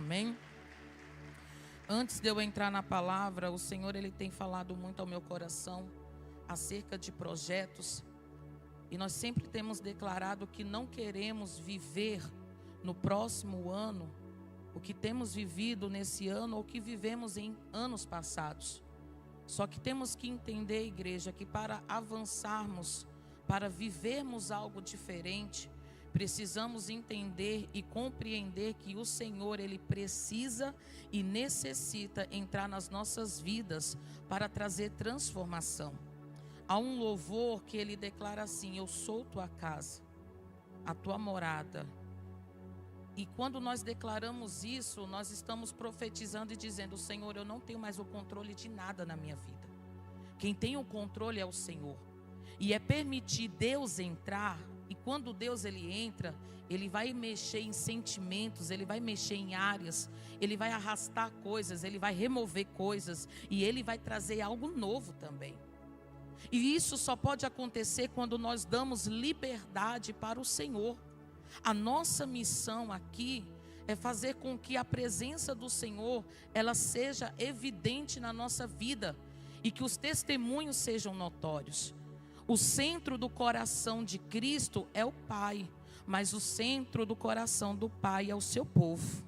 Amém? Antes de eu entrar na palavra, o Senhor ele tem falado muito ao meu coração acerca de projetos. E nós sempre temos declarado que não queremos viver no próximo ano o que temos vivido nesse ano ou que vivemos em anos passados. Só que temos que entender, igreja, que para avançarmos, para vivermos algo diferente, precisamos entender e compreender que o Senhor, Ele precisa e necessita entrar nas nossas vidas para trazer transformação. Há um louvor que ele declara assim: eu sou tua casa, a tua morada. E quando nós declaramos isso, nós estamos profetizando e dizendo: Senhor, eu não tenho mais o controle de nada na minha vida. Quem tem o controle é o Senhor. E é permitir Deus entrar. E quando Deus ele entra, ele vai mexer em sentimentos, ele vai mexer em áreas, ele vai arrastar coisas, ele vai remover coisas e ele vai trazer algo novo também. E isso só pode acontecer quando nós damos liberdade para o Senhor. A nossa missão aqui é fazer com que a presença do Senhor ela seja evidente na nossa vida e que os testemunhos sejam notórios. O centro do coração de Cristo é o Pai, mas o centro do coração do Pai é o seu povo.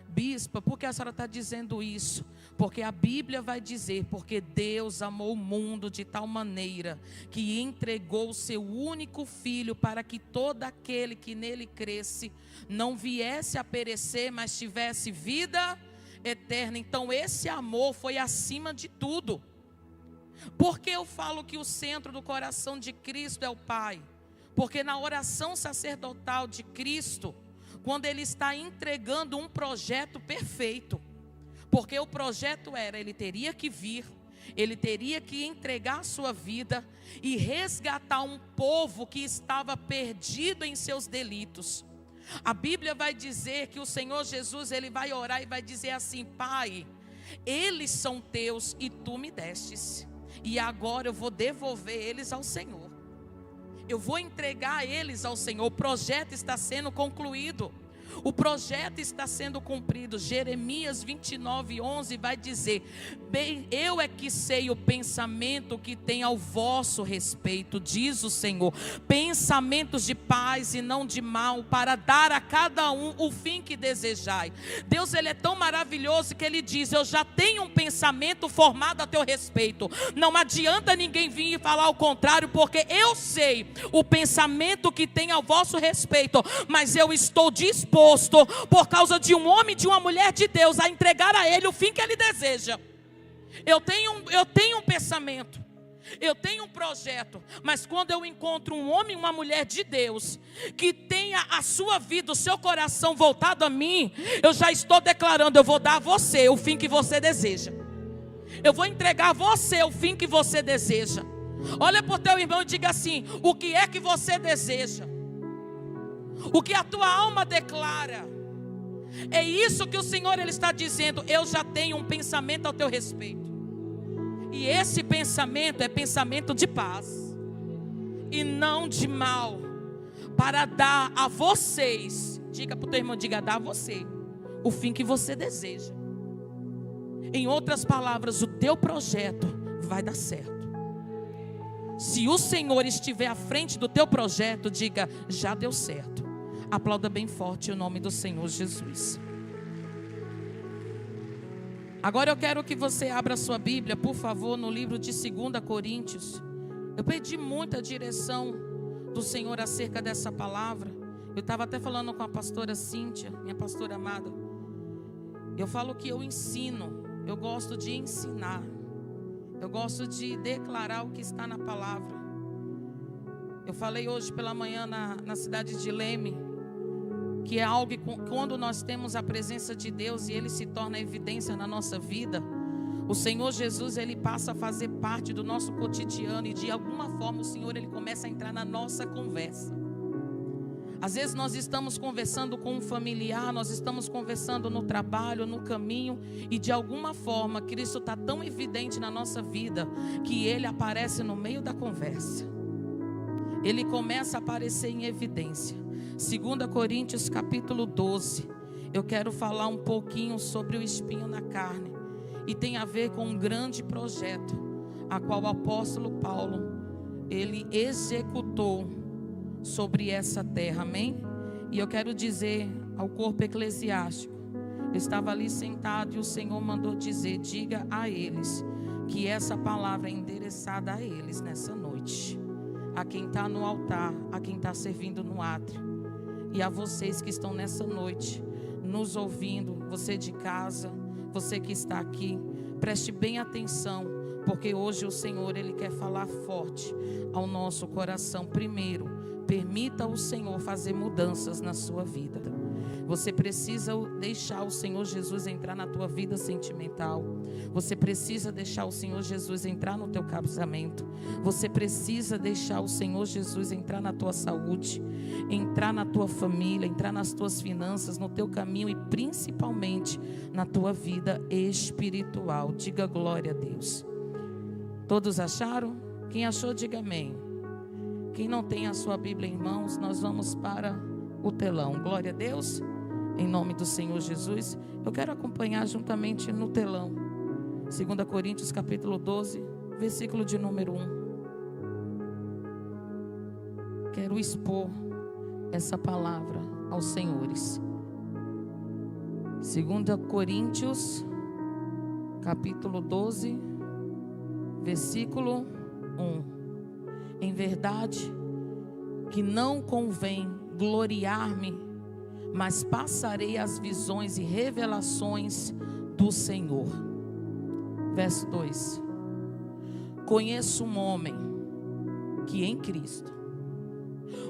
Bispa, por que a senhora está dizendo isso? Porque a Bíblia vai dizer: porque Deus amou o mundo de tal maneira que entregou o seu único Filho para que todo aquele que nele cresce não viesse a perecer, mas tivesse vida eterna. Então esse amor foi acima de tudo. Por que eu falo que o centro do coração de Cristo é o Pai? Porque na oração sacerdotal de Cristo, quando ele está entregando um projeto perfeito, porque o projeto era, ele teria que vir, ele teria que entregar a sua vida e resgatar um povo que estava perdido em seus delitos. A Bíblia vai dizer que o Senhor Jesus, ele vai orar e vai dizer assim: Pai, eles são teus e tu me destes, e agora eu vou devolver eles ao Senhor. Eu vou entregar eles ao Senhor. O projeto está sendo concluído. O projeto está sendo cumprido. Jeremias 29:11 vai dizer: bem, eu é que sei o pensamento que tem ao vosso respeito, diz o Senhor, pensamentos de paz e não de mal, para dar a cada um o fim que desejai. Deus ele é tão maravilhoso que ele diz: eu já tenho um pensamento formado a teu respeito. Não adianta ninguém vir e falar o contrário, porque eu sei o pensamento que tem ao vosso respeito, mas eu estou disposto, por causa de um homem e de uma mulher de Deus, a entregar a ele o fim que ele deseja. Eu tenho um pensamento, eu tenho um projeto, mas quando eu encontro um homem e uma mulher de Deus, que tenha a sua vida, o seu coração voltado a mim, eu já estou declarando: eu vou dar a você o fim que você deseja. Eu vou entregar a você o fim que você deseja. Olha para o teu irmão e diga assim: o que é que você deseja? O que a tua alma declara? É isso que o Senhor ele está dizendo: eu já tenho um pensamento ao teu respeito. E esse pensamento é pensamento de paz e não de mal, para dar a vocês, diga para o teu irmão, diga: dar a você o fim que você deseja. Em outras palavras, o teu projeto vai dar certo. Se o Senhor estiver à frente do teu projeto, diga: já deu certo. Aplauda bem forte o nome do Senhor Jesus. Agora eu quero que você abra sua Bíblia, por favor, no livro de 2 Coríntios. Eu pedi muita direção do Senhor acerca dessa palavra. Eu estava até falando com a pastora Cíntia, minha pastora amada. Eu falo que eu ensino, eu gosto de ensinar. Eu gosto de declarar o que está na palavra. Eu falei hoje pela manhã na cidade de Leme, que é algo que quando nós temos a presença de Deus e Ele se torna evidência na nossa vida, o Senhor Jesus ele passa a fazer parte do nosso cotidiano e de alguma forma o Senhor ele começa a entrar na nossa conversa. Às vezes nós estamos conversando com um familiar, nós estamos conversando no trabalho, no caminho, e de alguma forma Cristo está tão evidente na nossa vida que Ele aparece no meio da conversa. Ele começa a aparecer em evidência. 2 Coríntios capítulo 12. eu quero falar um pouquinho sobre o espinho na carne. E tem a ver com um grande projeto, a qual o apóstolo Paulo, ele executou sobre essa terra, amém? E eu quero dizer ao corpo eclesiástico, eu estava ali sentado e o Senhor mandou dizer, diga a eles, que essa palavra é endereçada a eles nessa noite. A quem está no altar, a quem está servindo no átrio. E a vocês que estão nessa noite, nos ouvindo, você de casa, você que está aqui, preste bem atenção, porque hoje o Senhor, Ele quer falar forte ao nosso coração. Primeiro, permita o Senhor fazer mudanças na sua vida. Você precisa deixar o Senhor Jesus entrar na tua vida sentimental. Você precisa deixar o Senhor Jesus entrar no teu casamento. Você precisa deixar o Senhor Jesus entrar na tua saúde, entrar na tua família, entrar nas tuas finanças, no teu caminho e principalmente na tua vida espiritual. Diga glória a Deus. Todos acharam? Quem achou, diga amém. Quem não tem a sua Bíblia em mãos, nós vamos para o telão. Glória a Deus. Em nome do Senhor Jesus, eu quero acompanhar juntamente no telão 2 Coríntios capítulo 12, versículo de número 1. Quero expor essa palavra aos senhores. 2 Coríntios capítulo 12, versículo 1. Em verdade que não convém gloriar-me, mas passarei as visões e revelações do Senhor. Verso 2. Conheço um homem que em Cristo,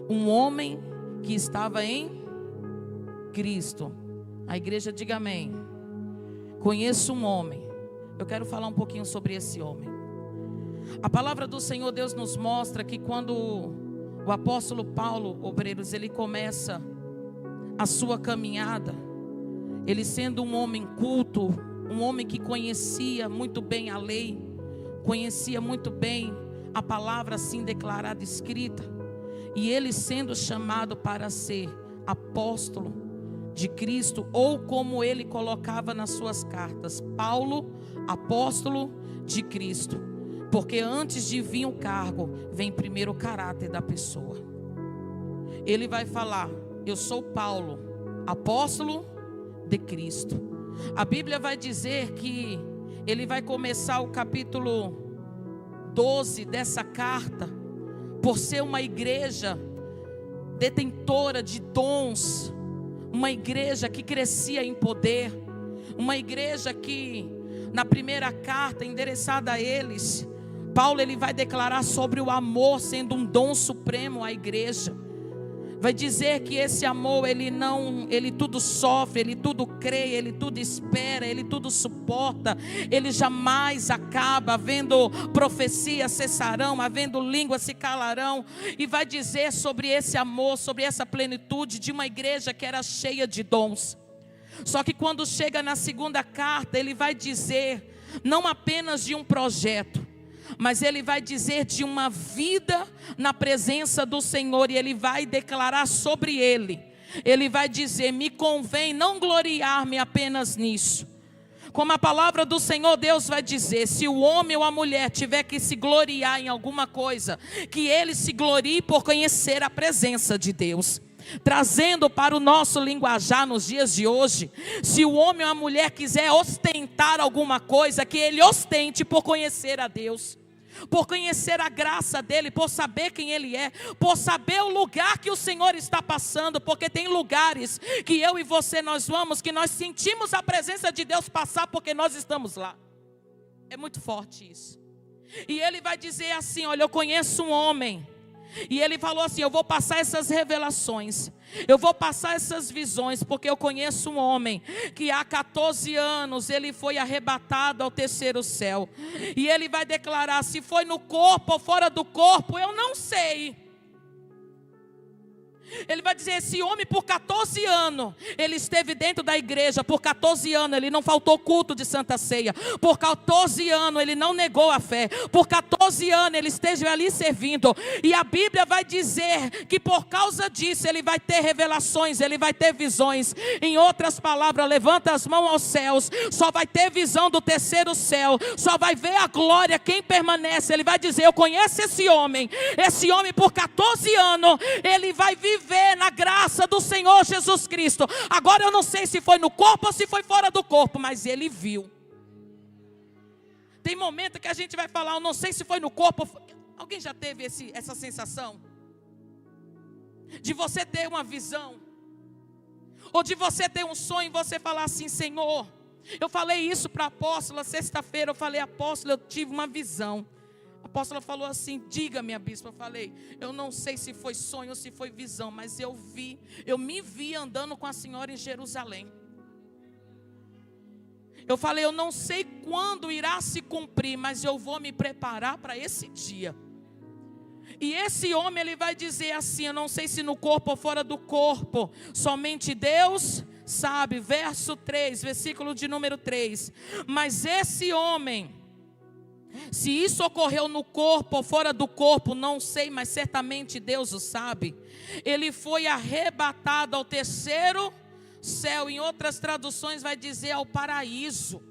um homem que estava em Cristo. A igreja diga amém. Conheço um homem. Eu quero falar um pouquinho sobre esse homem. A palavra do Senhor Deus nos mostra que quando o apóstolo Paulo, obreiros, ele começa a sua caminhada, ele sendo um homem culto, um homem que conhecia muito bem a lei, conhecia muito bem a palavra assim declarada, escrita, e ele sendo chamado para ser apóstolo de Cristo, ou como ele colocava nas suas cartas, Paulo, apóstolo de Cristo, porque antes de vir o cargo, vem primeiro o caráter da pessoa. Ele vai falar, eu sou Paulo, apóstolo de Cristo. A Bíblia vai dizer que ele vai começar o capítulo 12 dessa carta, por ser uma igreja detentora de dons, uma igreja que crescia em poder, uma igreja que na primeira carta endereçada a eles, Paulo ele vai declarar sobre o amor sendo um dom supremo à igreja. Vai dizer que esse amor, ele tudo sofre, ele tudo crê, ele tudo espera, ele tudo suporta, ele jamais acaba. Havendo profecia cessarão, havendo língua se calarão. E vai dizer sobre esse amor, sobre essa plenitude de uma igreja que era cheia de dons. Só que quando chega na segunda carta, ele vai dizer não apenas de um projeto, mas ele vai dizer de uma vida na presença do Senhor. E ele vai declarar sobre ele. Ele vai dizer, me convém não gloriar-me apenas nisso. Como a palavra do Senhor Deus vai dizer, se o homem ou a mulher tiver que se gloriar em alguma coisa, que ele se glorie por conhecer a presença de Deus. Trazendo para o nosso linguajar nos dias de hoje, se o homem ou a mulher quiser ostentar alguma coisa, que ele ostente por conhecer a Deus, por conhecer a graça dele, por saber quem ele é, por saber o lugar que o Senhor está passando, porque tem lugares que eu e você nós vamos, que nós sentimos a presença de Deus passar porque nós estamos lá. É muito forte isso. E ele vai dizer assim, olha, eu conheço um homem. E ele falou assim, eu vou passar essas revelações, eu vou passar essas visões, porque eu conheço um homem que há 14 anos ele foi arrebatado ao terceiro céu. E ele vai declarar, se foi no corpo ou fora do corpo, eu não sei. Ele vai dizer, esse homem por 14 anos, ele esteve dentro da igreja, por 14 anos ele não faltou culto de Santa Ceia, por 14 anos ele não negou a fé, por 14 anos ele esteve ali servindo, e a Bíblia vai dizer que por causa disso ele vai ter revelações, ele vai ter visões. Em outras palavras, levanta as mãos aos céus, só vai ter visão do terceiro céu, só vai ver a glória quem permanece. Ele vai dizer, eu conheço esse homem por 14 anos, ele vai viver na graça do Senhor Jesus Cristo. Agora eu não sei se foi no corpo ou se foi fora do corpo, mas ele viu. Tem momento que a gente vai falar, eu não sei se foi no corpo. Alguém já teve essa sensação? De você ter uma visão, ou de você ter um sonho e você falar assim, Senhor, eu falei isso para a apóstola sexta-feira, eu falei, apóstola, eu tive uma visão. A apóstola falou assim, diga minha bispa. Eu falei, eu não sei se foi sonho ou se foi visão, mas eu me vi andando com a senhora em Jerusalém. Eu falei, eu não sei quando irá se cumprir, mas eu vou me preparar para esse dia. E esse homem, ele vai dizer assim, eu não sei se no corpo ou fora do corpo, somente Deus sabe. Verso 3, versículo de número 3. Mas esse homem, se isso ocorreu no corpo ou fora do corpo, não sei, mas certamente Deus o sabe. Ele foi arrebatado ao terceiro céu. Em outras traduções vai dizer ao paraíso.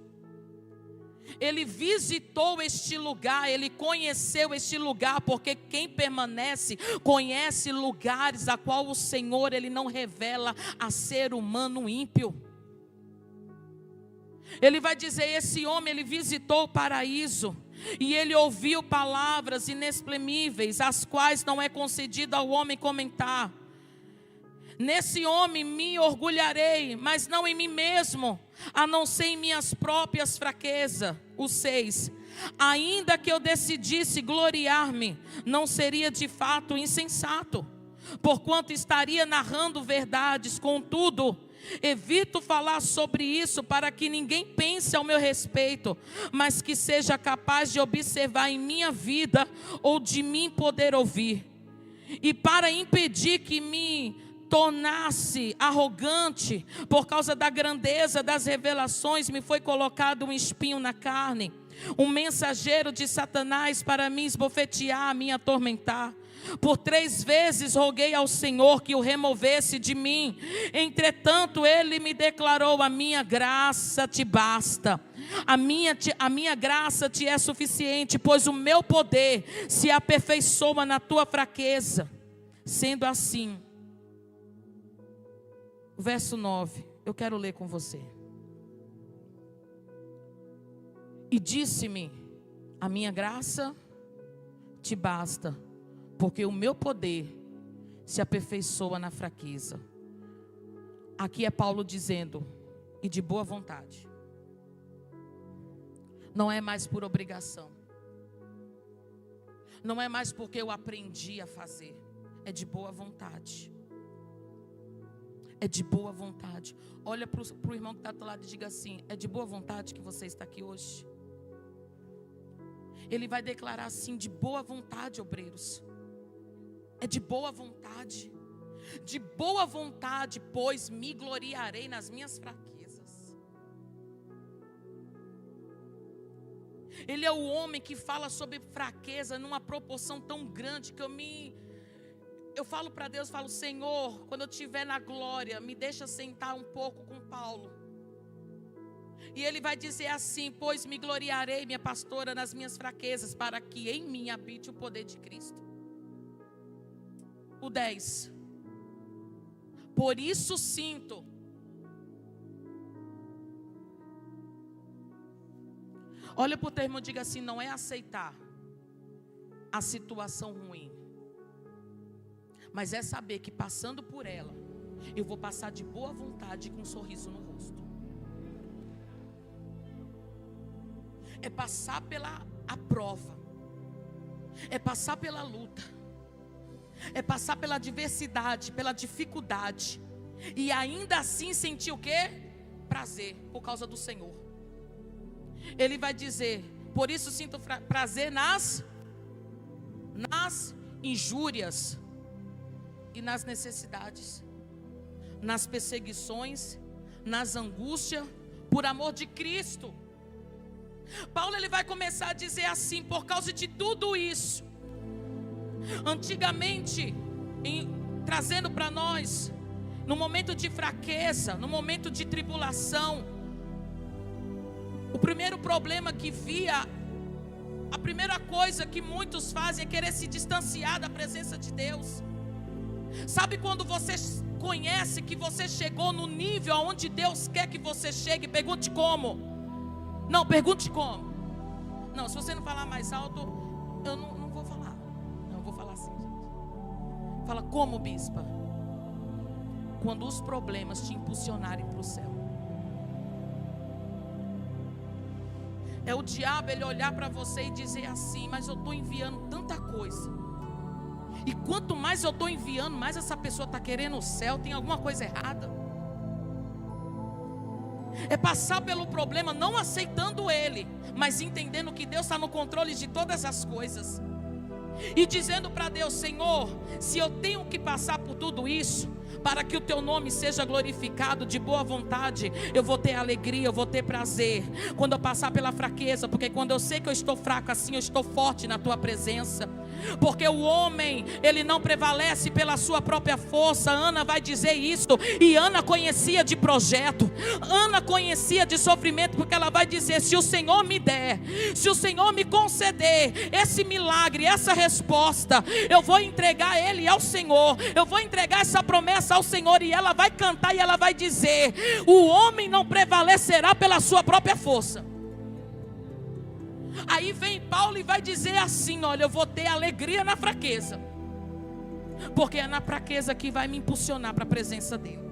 Ele visitou este lugar, ele conheceu este lugar, porque quem permanece conhece lugares a qual o Senhor ele não revela a ser humano ímpio. Ele vai dizer, esse homem ele visitou o paraíso. E ele ouviu palavras inexprimíveis, as quais não é concedido ao homem comentar. Nesse homem me orgulharei, mas não em mim mesmo, a não ser em minhas próprias fraquezas. O 6. Ainda que eu decidisse gloriar-me, não seria de fato insensato, porquanto estaria narrando verdades. Contudo, evito falar sobre isso para que ninguém pense ao meu respeito, mas que seja capaz de observar em minha vida ou de mim poder ouvir. E para impedir que me tornasse arrogante por causa da grandeza das revelações, me foi colocado um espinho na carne, um mensageiro de Satanás para me esbofetear, me atormentar. Por 3 vezes roguei ao Senhor que o removesse de mim. Entretanto ele me declarou, a minha graça te basta. A minha graça te é suficiente, pois o meu poder se aperfeiçoa na tua fraqueza. Sendo assim, o verso 9, eu quero ler com você. E disse-me, a minha graça te basta, porque o meu poder se aperfeiçoa na fraqueza. Aqui é Paulo dizendo, e de boa vontade. Não é mais por obrigação. Não é mais porque eu aprendi a fazer. É de boa vontade. É de boa vontade. Olha para o irmão que está do lado e diga assim, é de boa vontade que você está aqui hoje? Ele vai declarar assim, de boa vontade, obreiros. É de boa vontade. De boa vontade, pois me gloriarei nas minhas fraquezas. Ele é o homem que fala sobre fraqueza numa proporção tão grande que eu falo para Deus, falo, Senhor, quando eu estiver na glória, me deixa sentar um pouco com Paulo. E ele vai dizer assim, pois me gloriarei, minha pastora, nas minhas fraquezas, para que em mim habite o poder de Cristo. O 10. Por isso sinto. Olha para o termo e diga assim, não é aceitar a situação ruim, mas é saber que passando por ela, eu vou passar de boa vontade com um sorriso no rosto. É passar pela a prova, é passar pela luta, é passar pela adversidade, pela dificuldade, e ainda assim sentir o quê? Prazer, por causa do Senhor. Ele vai dizer, por isso sinto prazer nas injúrias. e nas necessidades, nas perseguições, nas angústias, por amor de Cristo. Paulo ele vai começar a dizer assim: por causa de tudo isso. Antigamente, trazendo para nós, no momento de fraqueza, no momento de tribulação, o primeiro problema que via, a primeira coisa que muitos fazem é querer se distanciar da presença de Deus. Sabe quando você conhece que você chegou no nível onde Deus quer que você chegue? Pergunte como. Não, pergunte como. Não, se você não falar mais alto, eu não vou falar. Não, eu vou falar assim, gente. Fala como, bispa? Quando os problemas te impulsionarem para o céu. É o diabo ele olhar para você e dizer assim: mas eu estou enviando tanta coisa, e quanto mais eu estou enviando, mais essa pessoa está querendo o céu, tem alguma coisa errada. É passar pelo problema não aceitando ele, mas entendendo que Deus está no controle de todas as coisas, e dizendo para Deus: Senhor, se eu tenho que passar por tudo isso para que o teu nome seja glorificado, de boa vontade, eu vou ter alegria, eu vou ter prazer quando eu passar pela fraqueza, porque quando eu sei que eu estou fraco, assim eu estou forte na tua presença. Porque o homem, ele não prevalece pela sua própria força. Ana vai dizer isso, e Ana conhecia de projeto, Ana conhecia de sofrimento, porque ela vai dizer: se o Senhor me der, se o Senhor me conceder esse milagre, essa resposta, eu vou entregar ele ao Senhor, eu vou entregar essa promessa ao Senhor. E ela vai cantar e ela vai dizer: o homem não prevalecerá pela sua própria força. Aí vem Paulo e vai dizer assim: olha, eu vou ter alegria na fraqueza, porque é na fraqueza que vai me impulsionar para a presença dele.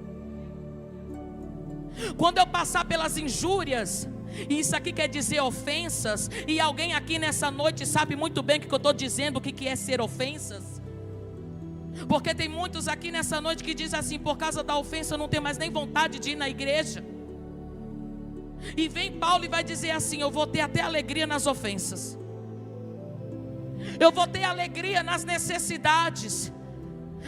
Quando eu passar pelas injúrias, e isso aqui quer dizer ofensas, e alguém aqui nessa noite sabe muito bem o que eu estou dizendo, o que é ser ofensas. Porque tem muitos aqui nessa noite que dizem assim: por causa da ofensa eu não tenho mais nem vontade de ir na igreja. E vem Paulo e vai dizer assim: eu vou ter até alegria nas ofensas, eu vou ter alegria nas necessidades.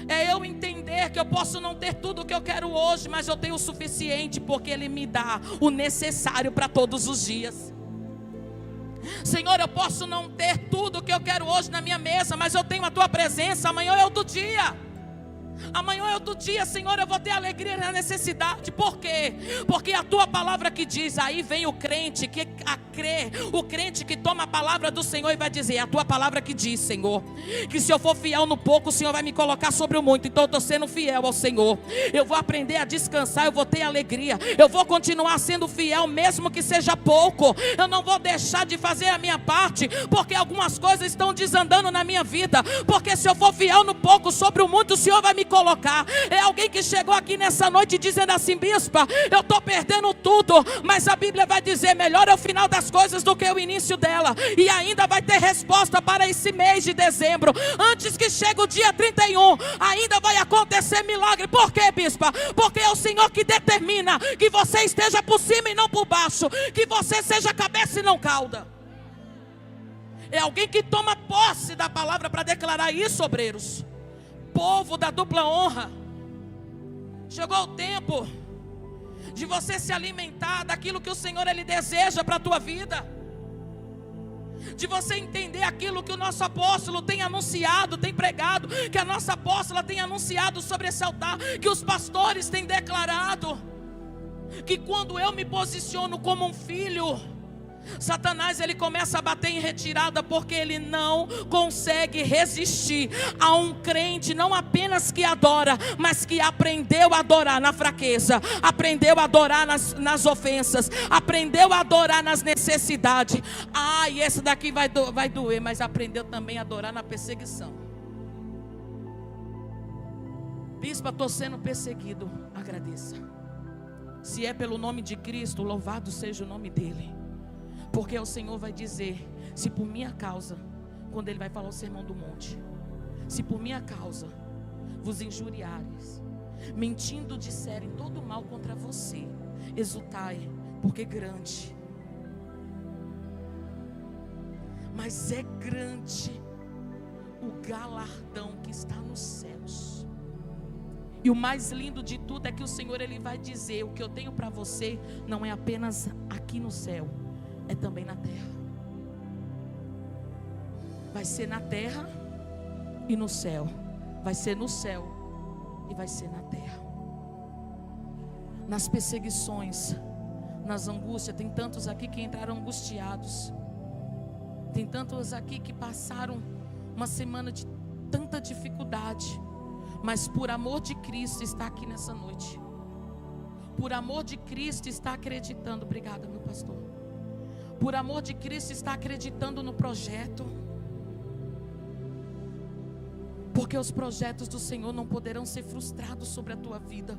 É eu entender que eu posso não ter tudo o que eu quero hoje, mas eu tenho o suficiente, porque Ele me dá o necessário para todos os dias. Senhor, eu posso não ter tudo o que eu quero hoje na minha mesa, mas eu tenho a Tua presença. Amanhã é outro dia. Amanhã é outro dia, Senhor, eu vou ter alegria na necessidade. Por quê? Porque a Tua palavra que diz. Aí vem o crente que a crer, o crente que toma a palavra do Senhor e vai dizer: é a Tua palavra que diz, Senhor, que se eu for fiel no pouco, o Senhor vai me colocar sobre o muito. Então eu estou sendo fiel ao Senhor, eu vou aprender a descansar, eu vou ter alegria, eu vou continuar sendo fiel mesmo que seja pouco. Eu não vou deixar de fazer a minha parte, porque algumas coisas estão desandando na minha vida. Porque se eu for fiel no pouco, sobre o muito o Senhor vai me colocar. É alguém que chegou aqui nessa noite dizendo assim: bispa, eu estou perdendo tudo, mas a Bíblia vai dizer: melhor é o final das coisas do que o início dela. E ainda vai ter resposta para esse mês de dezembro. Antes que chegue o dia 31, ainda vai acontecer milagre. Por quê, bispa? Porque é o Senhor que determina que você esteja por cima e não por baixo, que você seja cabeça e não cauda. É alguém que toma posse da palavra para declarar isso, obreiros. Povo da dupla honra, chegou o tempo de você se alimentar daquilo que o Senhor Ele deseja para a tua vida, de você entender aquilo que o nosso apóstolo tem anunciado, tem pregado, que a nossa apóstola tem anunciado sobre esse altar, que os pastores têm declarado, que quando eu me posiciono como um filho, Satanás ele começa a bater em retirada, porque ele não consegue resistir a um crente não apenas que adora, mas que aprendeu a adorar na fraqueza, aprendeu a adorar nas ofensas, aprendeu a adorar nas necessidades. E esse daqui vai doer, mas aprendeu também a adorar na perseguição. Bispa, estou sendo perseguido, agradeça. Se é pelo nome de Cristo, louvado seja o nome dele. Porque o Senhor vai dizer: se por minha causa, quando Ele vai falar o sermão do monte, se por minha causa vos injuriares, mentindo disserem todo mal contra você, exultai, porque grande, mas é grande o galardão que está nos céus. E o mais lindo de tudo é que o Senhor ele vai dizer: o que eu tenho para você não é apenas aqui no céu, é também na terra. Vai ser na terra e no céu. Vai ser no céu e vai ser na terra. Nas perseguições, nas angústias, tem tantos aqui que entraram angustiados. Tem tantos aqui que passaram uma semana de tanta dificuldade, mas por amor de Cristo está aqui nessa noite. Por amor de Cristo está acreditando. Obrigada, meu pastor. Por amor de Cristo está acreditando no projeto. Porque os projetos do Senhor não poderão ser frustrados sobre a tua vida.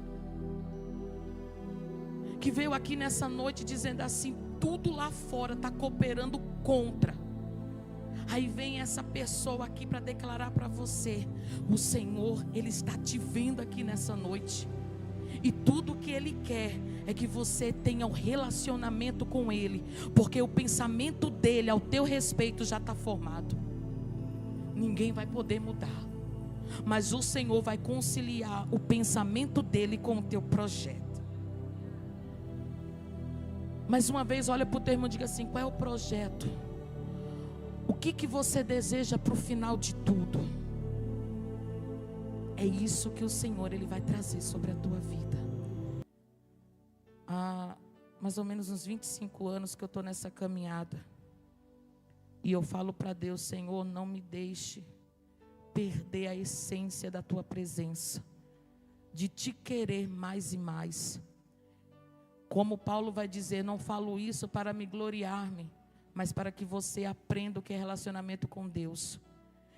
Que veio aqui nessa noite dizendo assim: tudo lá fora está cooperando contra. Aí vem essa pessoa aqui para declarar para você: o Senhor, Ele está te vendo aqui nessa noite. E tudo que Ele quer é que você tenha um relacionamento com Ele. Porque o pensamento dEle ao teu respeito já está formado. Ninguém vai poder mudar. Mas o Senhor vai conciliar o pensamento dEle com o teu projeto. Mais uma vez, olha para o termo e diga assim: qual é o projeto? O que você deseja para o final de tudo? É isso que o Senhor ele vai trazer sobre a tua vida. Há mais ou menos uns 25 anos que eu estou nessa caminhada. E eu falo para Deus: Senhor, não me deixe perder a essência da tua presença, de te querer mais e mais. Como Paulo vai dizer: não falo isso para me gloriar-me, mas para que você aprenda o que é relacionamento com Deus.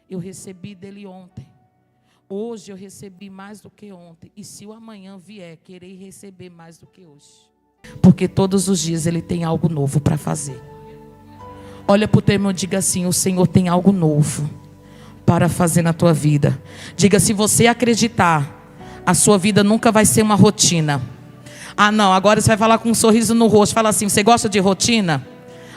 Eu recebi dele ontem. Hoje eu recebi mais do que ontem. E se o amanhã vier, querer receber mais do que hoje. Porque todos os dias ele tem algo novo para fazer. Olha para o teu irmão e diga assim: o Senhor tem algo novo para fazer na tua vida. Diga: se você acreditar, a sua vida nunca vai ser uma rotina. Ah não, agora você vai falar com um sorriso no rosto. Fala assim: você gosta de rotina?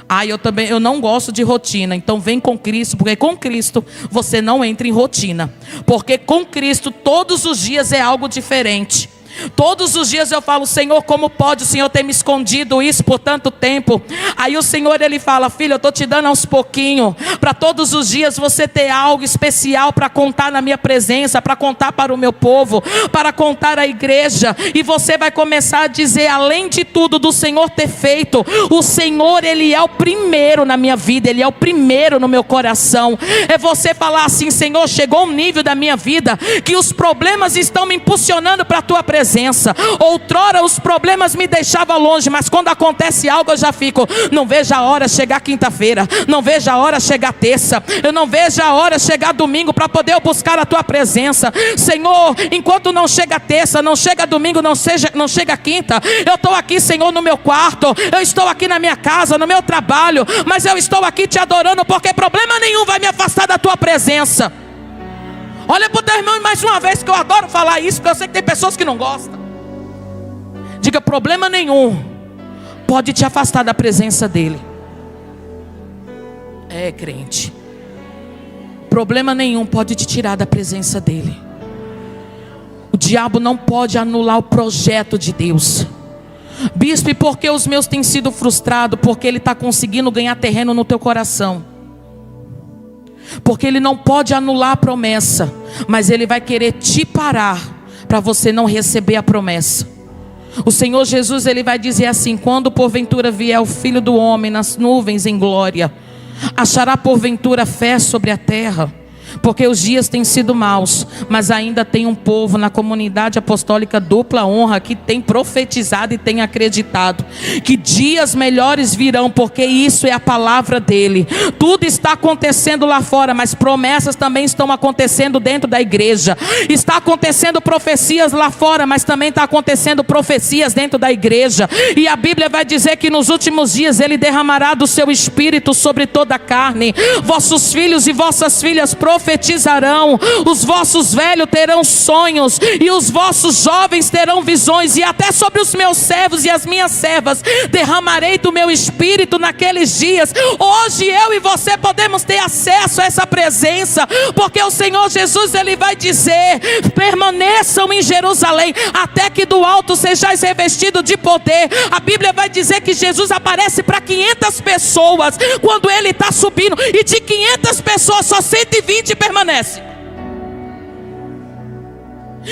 Ah, eu não gosto de rotina. Então vem com Cristo, porque com Cristo você não entra em rotina. Porque com Cristo todos os dias é algo diferente. Todos os dias eu falo: Senhor, como pode o Senhor ter me escondido isso por tanto tempo? Aí o Senhor ele fala: filho, eu estou te dando aos pouquinhos, para todos os dias você ter algo especial para contar na minha presença, para contar para o meu povo, para contar à igreja. E você vai começar a dizer: além de tudo do Senhor ter feito, o Senhor ele é o primeiro na minha vida, ele é o primeiro no meu coração. É você falar assim: Senhor, chegou um nível da minha vida que os problemas estão me impulsionando para a tua presença. Outrora os problemas me deixavam longe, mas quando acontece algo eu já fico: não vejo a hora chegar quinta-feira, não vejo a hora chegar terça, eu não vejo a hora chegar domingo para poder eu buscar a tua presença. Senhor, enquanto não chega terça, não chega domingo, não chega quinta, eu estou aqui, Senhor, no meu quarto, eu estou aqui na minha casa, no meu trabalho, mas eu estou aqui te adorando, porque problema nenhum vai me afastar da tua presença. Olha para o teu irmão mais uma vez, que eu adoro falar isso, porque eu sei que tem pessoas que não gostam. Diga: problema nenhum pode te afastar da presença dele. É, crente. Problema nenhum pode te tirar da presença dele. O diabo não pode anular o projeto de Deus. Bispo, e por que os meus têm sido frustrados? Porque ele está conseguindo ganhar terreno no teu coração. Porque ele não pode anular a promessa, mas ele vai querer te parar para você não receber a promessa. O Senhor Jesus ele vai dizer assim: quando porventura vier o Filho do Homem nas nuvens em glória, achará porventura fé sobre a terra? Porque os dias têm sido maus, mas ainda tem um povo na comunidade apostólica dupla honra que tem profetizado e tem acreditado que dias melhores virão, porque isso é a palavra dele. Tudo está acontecendo lá fora, mas promessas também estão acontecendo dentro da igreja. Está acontecendo profecias lá fora, mas também está acontecendo profecias dentro da igreja. E a Bíblia vai dizer que nos últimos dias ele derramará do seu espírito sobre toda a carne. Vossos filhos e vossas filhas profetizarão profetizarão, os vossos velhos terão sonhos, e os vossos jovens terão visões, e até sobre os meus servos e as minhas servas derramarei do meu espírito naqueles dias. Hoje eu e você podemos ter acesso a essa presença, porque o Senhor Jesus, Ele vai dizer: permaneçam em Jerusalém, até que do alto sejais revestidos de poder. A Bíblia vai dizer que Jesus aparece para 500 pessoas, quando Ele está subindo, e de 500 pessoas só 120 permanecem.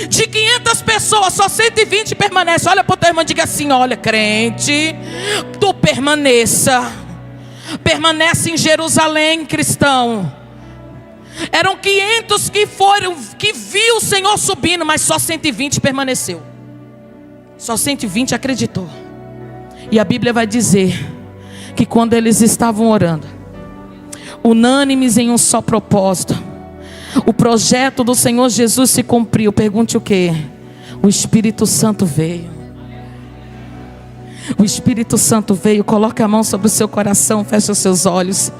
De 500 pessoas só 120 permanecem. Olha para o teu irmão e diga assim: olha, crente, tu permanece em Jerusalém, cristão. Eram 500 que viu o Senhor subindo, mas só 120 permaneceu. Só 120 acreditou. E a Bíblia vai dizer que quando eles estavam orando, unânimes em um só propósito, o projeto do Senhor Jesus se cumpriu. Pergunte o quê? O Espírito Santo veio. O Espírito Santo veio. Coloque a mão sobre o seu coração, feche os seus olhos.